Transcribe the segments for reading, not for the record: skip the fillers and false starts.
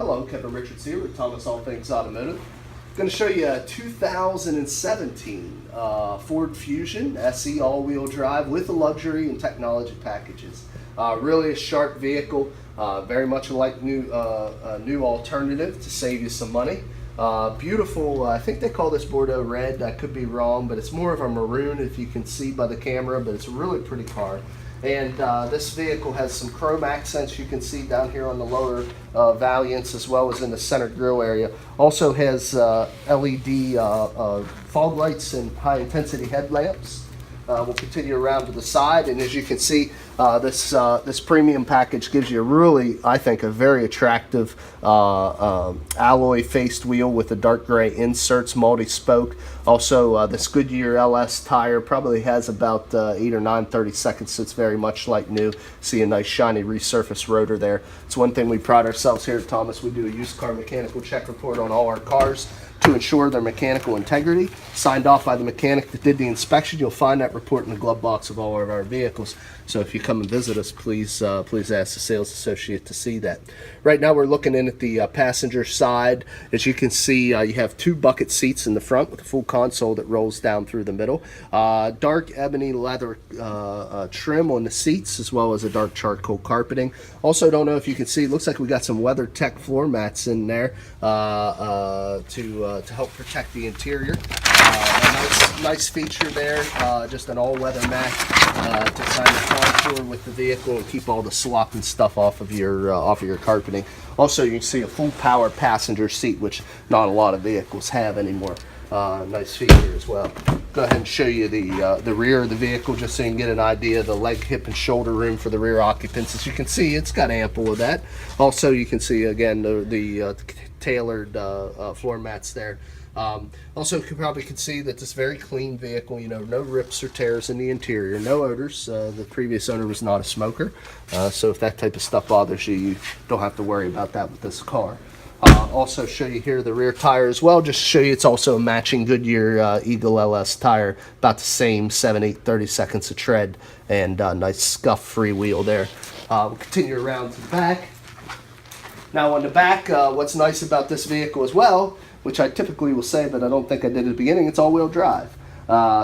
Hello, Kevin Richards here with Thomas All Things Automotive. Going to show you a 2017 Ford Fusion SE all-wheel drive with the luxury and technology packages. Really a sharp vehicle, very much like new alternative to save you some money. Beautiful, I think they call this Bordeaux red, I could be wrong, but it's more of a maroon if you can see by the camera, but it's a really pretty car. And this vehicle has some chrome accents you can see down here on the lower valiants as well as in the center grille area. Also has LED fog lights and high intensity headlamps. We'll continue around to the side, and as you can see, this premium package gives you a really, I think, a very attractive alloy faced wheel with the dark gray inserts, multi-spoke. Also, this Goodyear LS tire probably has about 8 or 9 30-seconds, so it's very much like new. See a nice shiny resurfaced rotor there. It's one thing we pride ourselves here at Thomas. We do a used car mechanical check report on all our cars to ensure their mechanical integrity, signed off by the mechanic that did the inspection. You'll find that report in the glove box of all of our vehicles. So if you come and visit us, please ask the sales associate to see that. Right now we're looking in at the passenger side. As you can see, you have 2 bucket seats in the front with a full console that rolls down through the middle. Dark ebony leather trim on the seats, as well as a dark charcoal carpeting. Also, don't know if you can see, it looks like we got some WeatherTech floor mats in there to help protect the interior. A nice feature there, just an all-weather mat to kind of contour with the vehicle and keep all the slop and stuff off of your carpeting. Also, you can see a full power passenger seat, which not a lot of vehicles have anymore. Nice feature as well. Go ahead and show you the rear of the vehicle just so you can get an idea of the leg, hip, and shoulder room for the rear occupants. As you can see, it's got ample of that. Also, you can see again the tailored floor mats there. Also, you probably can see that this very clean vehicle, you know, no rips or tears in the interior, no odors. The previous owner was not a smoker, so if that type of stuff bothers you, you don't have to worry about that with this car. Also show you here the rear tire as well, just to show you it's also a matching Goodyear Eagle LS tire, about the same 7, 8, 30 seconds of tread, and nice scuff-free wheel there. We'll continue around to the back. Now on the back, what's nice about this vehicle as well, which I typically will say, but I don't think I did at the beginning, it's all-wheel drive.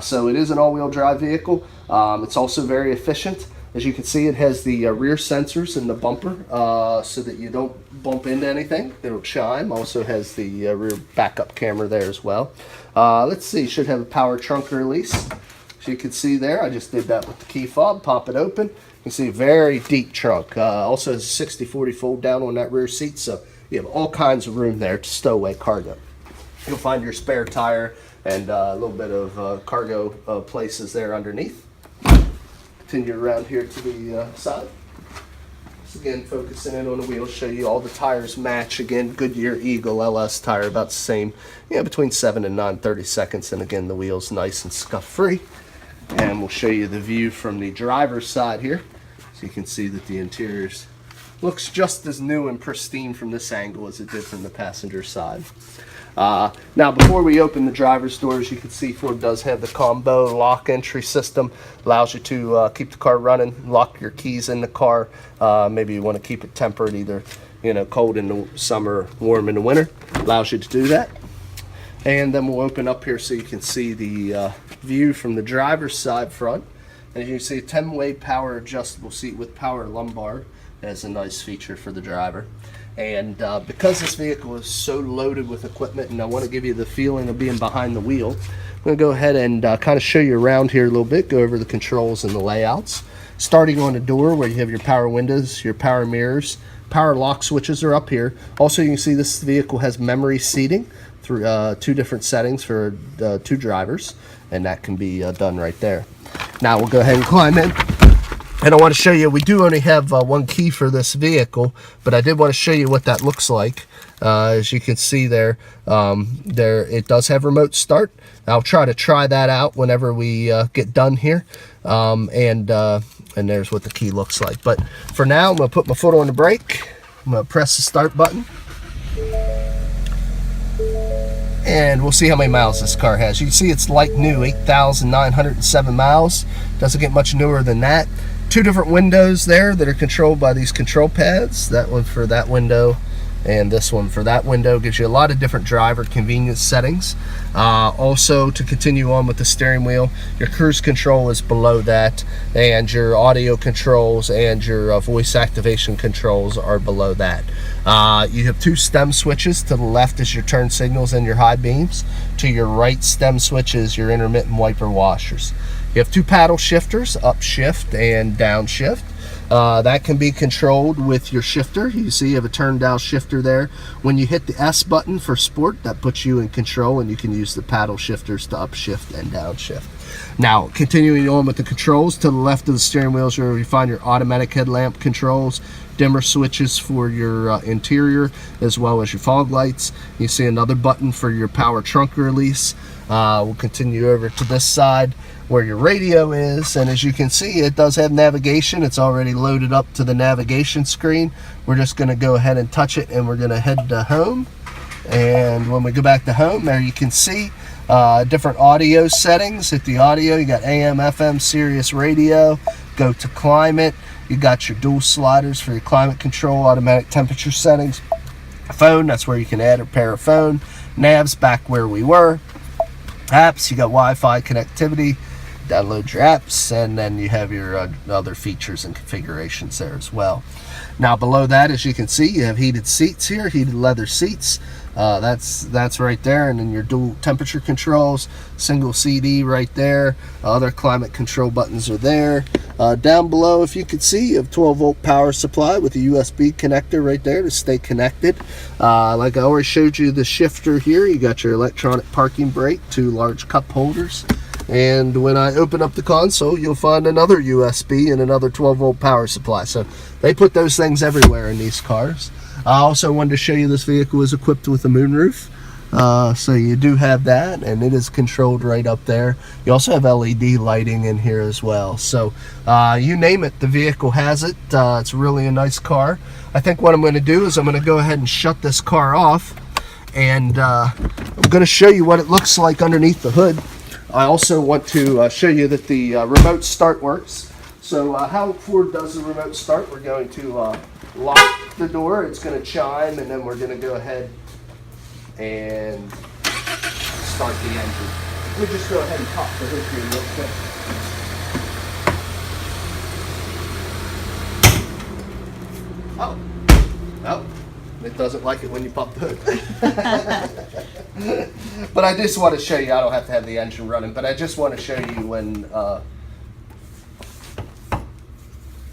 So it is an all-wheel drive vehicle. It's also very efficient. As you can see, it has the rear sensors in the bumper so that you don't bump into anything. It'll chime. Also has the rear backup camera there as well. Let's see, should have a power trunk release. As you can see there, I just did that with the key fob. Pop it open. You can see a very deep trunk. Also has a 60-40 fold down on that rear seat, so you have all kinds of room there to stow away cargo. You'll find your spare tire and a little bit of cargo places there underneath. Continue around here to the side. So again, focusing in on the wheels, show you all the tires match. Again, Goodyear Eagle LS tire, about the same, between 7 and 9 30-seconds. And again, the wheels nice and scuff-free. And we'll show you the view from the driver's side here. So you can see that the interior looks just as new and pristine from this angle as it did from the passenger side. Now, before we open the driver's doors, you can see Ford does have the combo lock entry system. Allows you to keep the car running, lock your keys in the car. Maybe you want to keep it tempered, either cold in the summer, warm in the winter. Allows you to do that. And then we'll open up here so you can see the view from the driver's side front. And you can see a 10-way power adjustable seat with power lumbar. That's a nice feature for the driver. And because this vehicle is so loaded with equipment, and I want to give you the feeling of being behind the wheel, I'm going to go ahead and kind of show you around here a little bit, go over the controls and the layouts. Starting on the door where you have your power windows, your power mirrors, power lock switches are up here. Also, you can see this vehicle has memory seating through 2 different settings for 2 drivers, and that can be done right there. Now we'll go ahead and climb in. And I want to show you, we do only have 1 key for this vehicle, but I did want to show you what that looks like. As you can see there, it does have remote start. I'll try that out whenever we get done here. And there's what the key looks like. But for now, I'm going to put my foot on the brake. I'm going to press the start button. And we'll see how many miles this car has. You can see it's like new, 8,907 miles. Doesn't get much newer than that. 2 different windows there that are controlled by these control pads. That one for that window, and this one for that window. Gives you a lot of different driver convenience settings. Also, to continue on with the steering wheel, your cruise control is below that, and your audio controls and your voice activation controls are below that. You have 2 stem switches. To the left is your turn signals and your high beams. To your right stem switch is your intermittent wiper washers. You have 2 paddle shifters, up shift and down shift. That can be controlled with your shifter. You see you have a turn down shifter there. When you hit the S button for sport, that puts you in control, and you can use the paddle shifters to upshift and downshift. Now, continuing on with the controls, to the left of the steering wheel is where you find your automatic headlamp controls, dimmer switches for your interior, as well as your fog lights. You see another button for your power trunk release. We'll continue over to this side where your radio is, and as you can see, it does have navigation. It's already loaded up to the navigation screen. We're just going to go ahead and touch it, and we're going to head to home. And when we go back to home, there you can see different audio settings. Hit the audio, you got AM, FM, Sirius radio. Go to climate, you got your dual sliders for your climate control, automatic temperature settings. Phone, that's where you can add or pair a phone. Navs, back where we were. Apps, you got Wi-Fi connectivity. Download your apps, and then you have your other features and configurations there as well. Now below that, as you can see, you have heated seats here, heated leather seats. That's right there, and then your dual temperature controls, single CD right there. Other climate control buttons are there. Down below, if you can see, you have 12-volt power supply with a USB connector right there to stay connected. Like I already showed you the shifter here, you got your electronic parking brake, 2 large cup holders. And when I open up the console, you'll find another USB and another 12-volt power supply. So they put those things everywhere in these cars. I also wanted to show you this vehicle is equipped with a moonroof. So you do have that, and it is controlled right up there. You also have LED lighting in here as well. So you name it, the vehicle has it. It's really a nice car. I think what I'm going to do is I'm going to go ahead and shut this car off, and I'm going to show you what it looks like underneath the hood. I also want to show you that the remote start works. So how Ford does the remote start, we're going to lock the door, it's going to chime, and then we're going to go ahead and start the engine. Let me just go ahead and pop the hood here real quick. Oh, it doesn't like it when you pop the hood. But I just want to show you, I don't have to have the engine running, but I just want to show you when,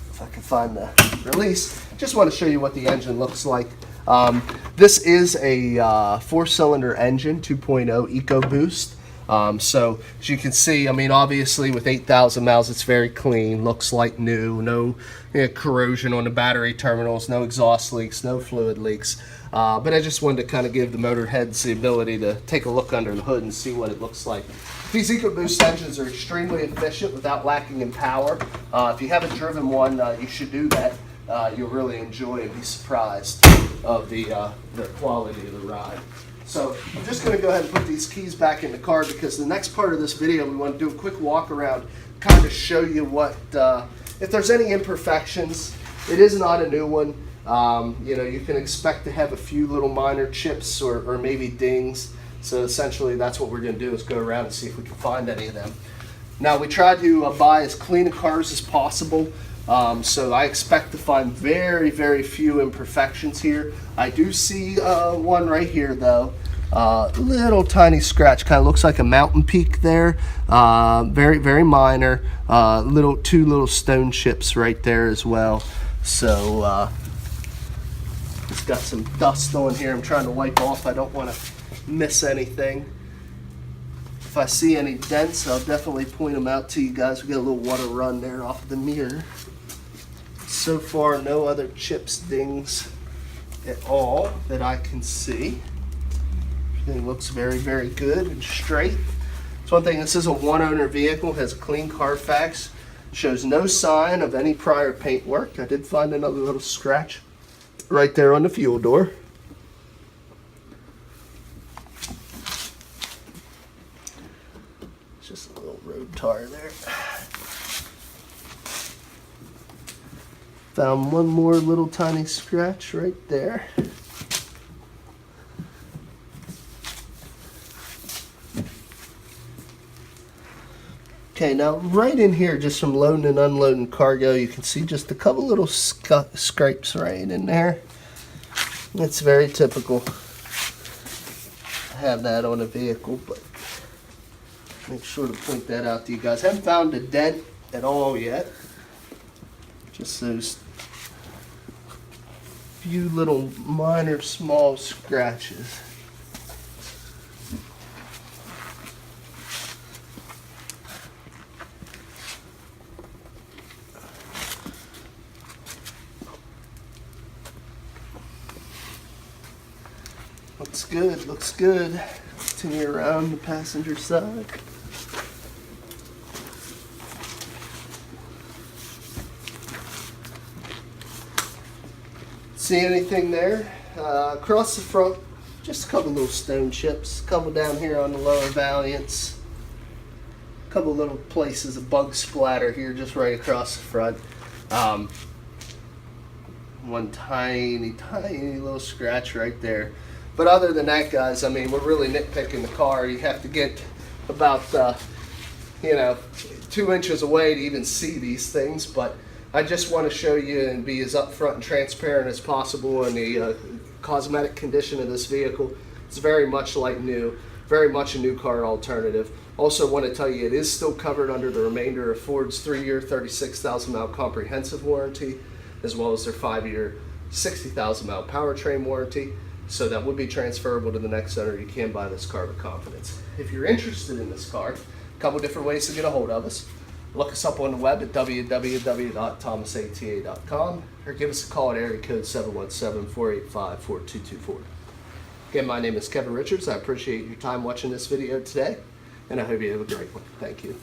if I can find the release, just want to show you what the engine looks like. This is a 4-cylinder engine, 2.0 EcoBoost. So as you can see, I mean, obviously with 8,000 miles, it's very clean, looks like new, no corrosion on the battery terminals, no exhaust leaks, no fluid leaks. But I just wanted to kind of give the motor heads the ability to take a look under the hood and see what it looks like. These EcoBoost engines are extremely efficient without lacking in power. If you haven't driven one, you should do that. You'll really enjoy and be surprised of the quality of the ride. So I'm just going to go ahead and put these keys back in the car, because the next part of this video we want to do a quick walk around, kind of show you what, if there's any imperfections. It is not a new one. You know, you can expect to have a few little minor chips or maybe dings. So essentially that's what we're going to do, is go around and see if we can find any of them. Now we try to buy as clean cars as possible. So I expect to find very, very few imperfections here. I do see one right here though. Little tiny scratch, kind of looks like a mountain peak there. Very, very minor. Two little stone chips right there as well. So it's got some dust on here. I'm trying to wipe off. I don't want to miss anything. If I see any dents, I'll definitely point them out to you guys. We got a little water run there off of the mirror. So far, no other chips, dings at all that I can see. Everything looks very, very good and straight. So one thing, this is a one-owner vehicle, has a clean Carfax, shows no sign of any prior paint work. I did find another little scratch right there on the fuel door. It's just a little road tar there. Found one more little tiny scratch right there. Okay, now right in here, just from loading and unloading cargo, you can see just a couple little scrapes right in there. It's very typical to have that on a vehicle, but make sure to point that out to you guys. Haven't found a dent at all yet. Just those few little minor small scratches. Looks good, looks good. Continue around the passenger side. See anything there? Across the front, just a couple little stone chips. A couple down here on the lower valiants. A couple little places of bug splatter here just right across the front. One tiny, tiny little scratch right there. But other than that, guys, I mean, we're really nitpicking the car. You have to get about, 2 inches away to even see these things. But I just want to show you and be as upfront and transparent as possible in the cosmetic condition of this vehicle. It's very much like new, very much a new car alternative. Also want to tell you it is still covered under the remainder of Ford's 3-year, 36,000 mile comprehensive warranty, as well as their 5-year, 60,000 mile powertrain warranty. So that would be transferable to the next owner. You can buy this car with confidence. If you're interested in this car, a couple different ways to get a hold of us. Look us up on the web at www.thomasata.com or give us a call at area code 717-485-4224. Again, my name is Kevin Richards. I appreciate your time watching this video today, and I hope you have a great one. Thank you.